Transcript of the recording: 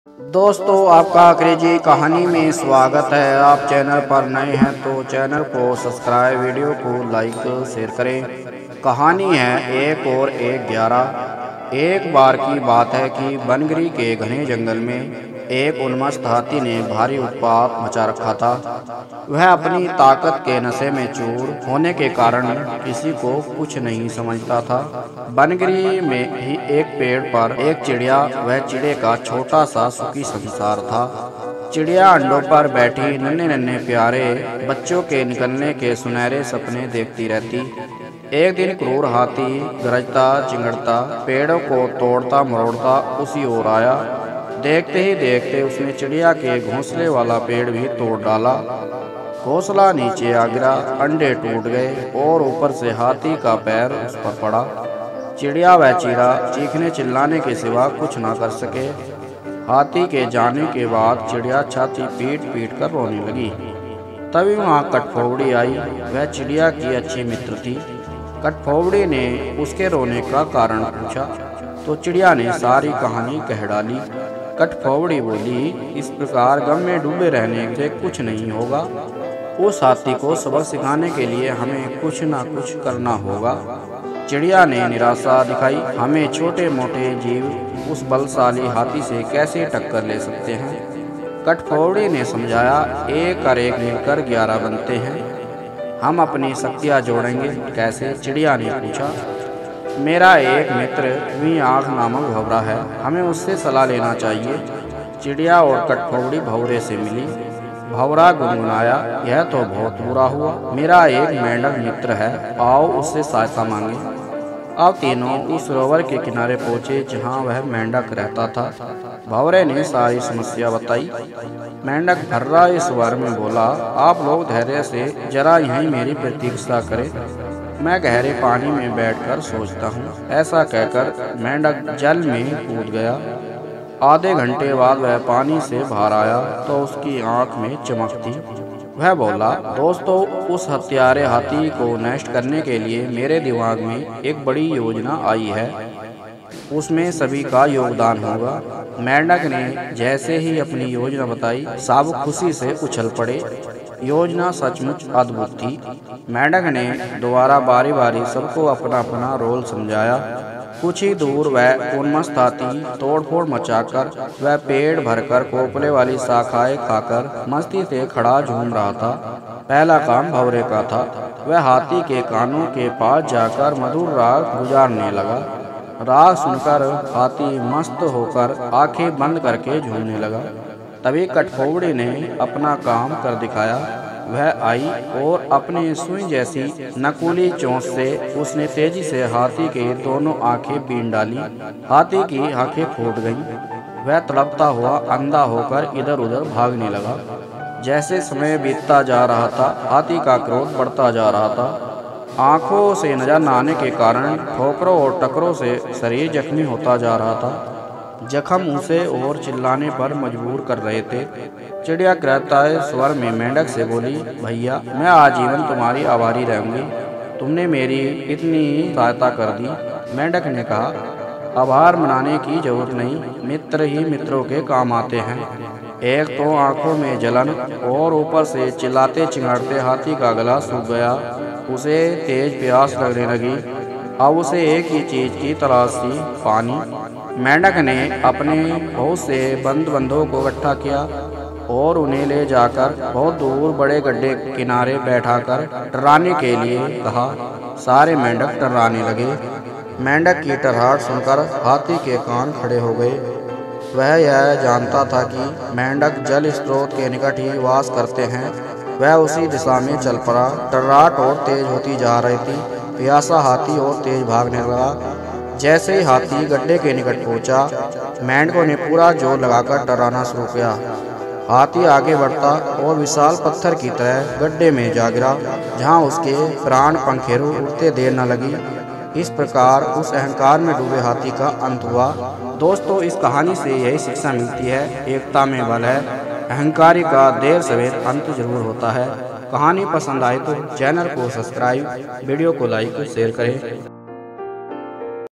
दोस्तों आपका अंग्रेजी कहानी में स्वागत है। आप चैनल पर नए हैं तो चैनल को सब्सक्राइब, वीडियो को लाइक शेयर करें। कहानी है 1 और 1 11। एक बार की बात है कि बनगरी के घने जंगल में एक उन्मस्त हाथी ने भारी उत्पात मचा रखा था। वह अपनी ताकत के नशे में चूर होने के कारण किसी को कुछ नहीं समझता था। बनगरी में ही एक पेड़ पर एक चिड़िया, वह चिड़े का छोटा सा सुखी संसार था। चिड़िया अंडों पर बैठी नन्हे नन्हे प्यारे बच्चों के निकलने के सुनहरे सपने देखती रहती। एक दिन क्रूर हाथी गरजता चिंगड़ता पेड़ों को तोड़ता मरोड़ता उसी ओर आया। देखते ही देखते उसने चिड़िया के घोंसले वाला पेड़ भी तोड़ डाला। घोंसला नीचे आ गिरा, अंडे टूट गए और ऊपर से हाथी का पैर उस पर पड़ा। चिड़िया व चीरा चीखने चिल्लाने के सिवा कुछ न कर सके। हाथी के जाने के बाद चिड़िया छाती पीट पीट कर रोने लगी। तभी वहाँ कठफोड़ी आई। वह चिड़िया की अच्छी मित्र थी। कठफोड़ी ने उसके रोने का कारण पूछा तो चिड़िया ने सारी कहानी कह डाली। कठफोड़ी बोली, इस प्रकार गम में डूबे रहने से कुछ नहीं होगा। उस हाथी को सबक सिखाने के लिए हमें कुछ ना कुछ करना होगा। चिड़िया ने निराशा दिखाई। हमें छोटे मोटे जीव उस बलशाली हाथी से कैसे टक्कर ले सकते हैं। कठफोड़ी ने समझाया, 1 और 1 मिलकर 11 बनते हैं। हम अपनी शक्तियाँ जोड़ेंगे। कैसे? चिड़िया ने पूछा। मेरा एक मित्र वी आँख नामक भंवरा है, हमें उससे सलाह लेना चाहिए। चिड़िया और कठफोड़ी भंवरे से मिली। भंवरा गुनगुनाया, यह तो बहुत बुरा हुआ। मेरा एक मेंढक मित्र है, आओ उससे सहायता मांगे। अब तीनों उस सरोवर के किनारे पहुंचे जहां वह मेंढक रहता था। भंवरे ने सारी समस्या बताई। मेंढक भर्रा इस स्वर में बोला, आप लोग धैर्य से जरा यहीं मेरी प्रतीक्षा करें, मैं गहरे पानी में बैठकर सोचता हूँ। ऐसा कहकर मेंढक जल में कूद गया। आधे घंटे बाद वह पानी से बाहर आया तो उसकी आंख में चमक थी। वह बोला, दोस्तों, उस हत्यारे हाथी को नष्ट करने के लिए मेरे दिमाग में एक बड़ी योजना आई है। उसमें सभी का योगदान होगा। मेंढक ने जैसे ही अपनी योजना बताई, सब खुशी से उछल पड़े। योजना सचमुच अद्भुत थी। मेंढक ने दोबारा बारी बारी सबको अपना अपना रोल समझाया। कुछ ही दूर वह उन्मस्त हाथी तोड़फोड़ मचाकर वह पेड़ भरकर कोपले वाली शाखाएं खाकर मस्ती से खड़ा झूम रहा था। पहला काम भंवरे का था। वह हाथी के कानों के पास जाकर मधुर राग गुजारने लगा। राग सुनकर हाथी मस्त होकर आंखें बंद करके झूमने लगा। तभी कठफोड़ी ने अपना काम कर दिखाया। वह आई और अपने सुई जैसी नकुली चोंच से उसने तेजी से हाथी के दोनों आंखें बीन डाली। हाथी की आंखें फूट गईं। वह तड़पता हुआ अंधा होकर इधर उधर भागने लगा। जैसे समय बीतता जा रहा था, हाथी का क्रोध बढ़ता जा रहा था। आंखों से नजर न आने के कारण ठोकरों और टकरों से शरीर जख्मी होता जा रहा था। जख्म उसे और चिल्लाने पर मजबूर कर रहे थे। चिड़िया कहता स्वर में मेंढक से बोली, भैया, मैं आजीवन तुम्हारी आभारी रहूंगी। तुमने मेरी इतनी सहायता कर दी। मेंढक ने कहा, आभार मनाने की जरूरत नहीं, मित्र ही मित्रों के काम आते हैं। एक तो आंखों में जलन और ऊपर से चिल्लाते चिंगाड़ते हाथी का गला सूख गया। उसे तेज प्यास लगने लगी। अब उसे एक ही चीज की तलाश थी, पानी। मेंढक ने अपने बहुत से बंधुओं को इकट्ठा किया और उन्हें ले जाकर बहुत दूर बड़े गड्ढे किनारे बैठाकर टर्राने के लिए कहा। सारे मेंढक टर्राने लगे। मेंढक की टर्राहट सुनकर हाथी के कान खड़े हो गए। वह यह जानता था कि मेंढक जल स्रोत के निकट ही वास करते हैं। वह उसी दिशा में चल पड़ा। टर्राहट और तेज होती जा रही थी। प्यासा हाथी और तेज भागने लगा। जैसे ही हाथी गड्ढे के निकट पहुंचा, मेंढकों ने पूरा जोर लगाकर टर्राना शुरू किया। हाथी आगे बढ़ता और विशाल पत्थर की तरह गड्ढे में जा गिरा, जहां उसके प्राण पंखेरु उड़ते देर न लगी। इस प्रकार उस अहंकार में डूबे हाथी का अंत हुआ। दोस्तों, इस कहानी से यही शिक्षा मिलती है, एकता में बल है। अहंकारी का देर सवेर अंत जरूर होता है। कहानी पसंद आए तो चैनल को सब्सक्राइब, वीडियो को लाइक शेयर करें।